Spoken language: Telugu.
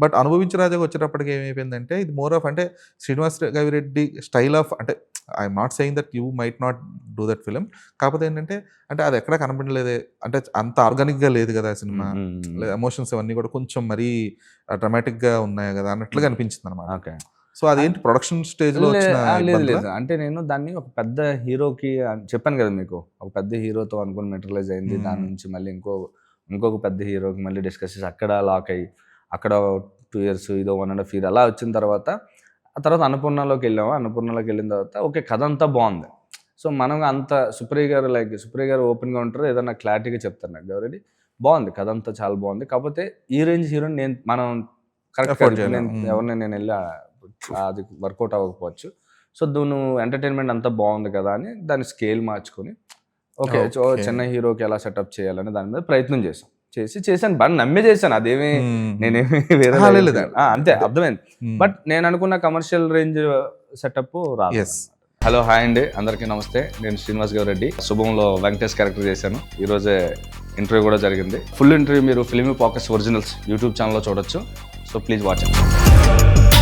బట్ 'అనుభవించు రాజా'కి వచ్చేటప్పటికి ఏమైపోయిందంటే ఇది మోర్ ఆఫ్ అంటే శ్రీనివాస్ గవిరెడ్డి స్టైల్ ఆఫ్ అంటే I'm not saying that you might not do that film. కాకపోతే ఏంటంటే అంటే అది ఎక్కడా కనపడలేదే, అంటే అంత ఆర్గానిక్గా లేదు కదా ఆ సినిమా, ఎమోషన్స్ అవన్నీ కూడా కొంచెం మరీ డ్రమాటిక్గా ఉన్నాయి కదా అన్నట్లుగా అనిపించింది అనమాట. ఓకే. సో అదేంటి ప్రొడక్షన్ స్టేజ్లో వచ్చిన లేదు అంటే నేను దాన్ని ఒక పెద్ద హీరోకి చెప్పాను కదా మీకు, ఒక పెద్ద హీరోతో అనుకుని మెటీరియలైజ్ అయింది. దాని నుంచి మళ్ళీ ఇంకొక పెద్ద హీరోకి మళ్ళీ డిస్కస్ చేసి అక్కడ లాక్ అయ్యి అక్కడ 2 years ఇదో 1.5 year అలా వచ్చిన తర్వాత ఆ తర్వాత అన్నపూర్ణలోకి వెళ్ళాము. అన్నపూర్ణలోకి వెళ్ళిన తర్వాత ఓకే కథ అంతా బాగుంది. సో మనం అంత సుప్రియ గారు ఓపెన్గా ఉంటారు, ఏదన్నా క్లారిటీగా చెప్తారు నాకు గౌరెడ్డి బాగుంది, కథ అంతా చాలా బాగుంది. కాకపోతే ఈ రేంజ్ హీరోని మనం కరెక్ట్ ఎవరిని నేను వెళ్ళి అది వర్కౌట్ అవ్వకపోవచ్చు. సో నువ్వు ఎంటర్టైన్మెంట్ అంతా బాగుంది కదా అని దాని స్కేల్ మార్చుకొని ఓకే చిన్న హీరోకి ఎలా సెటప్ చేయాలని దాని మీద ప్రయత్నం చేశాను. బాగా నమ్మే చేశాను, అదేమి నేనేమి వేరే అంతే అర్థమైంది. బట్ నేను అనుకున్న కమర్షియల్ రేంజ్ సెటప్ రాదు. హలో హాయ్ అండి, అందరికీ నమస్తే. నేను శ్రీనివాస్ గవిరెడ్డి, శుభంలో వెంకటేష్ క్యారెక్టర్ చేశాను. ఈరోజే ఇంటర్వ్యూ కూడా జరిగింది. ఫుల్ ఇంటర్వ్యూ మీరు ఫిల్మీ పాకెట్స్ ఒరిజినల్స్ యూట్యూబ్ ఛానల్లో చూడొచ్చు. So please watch it.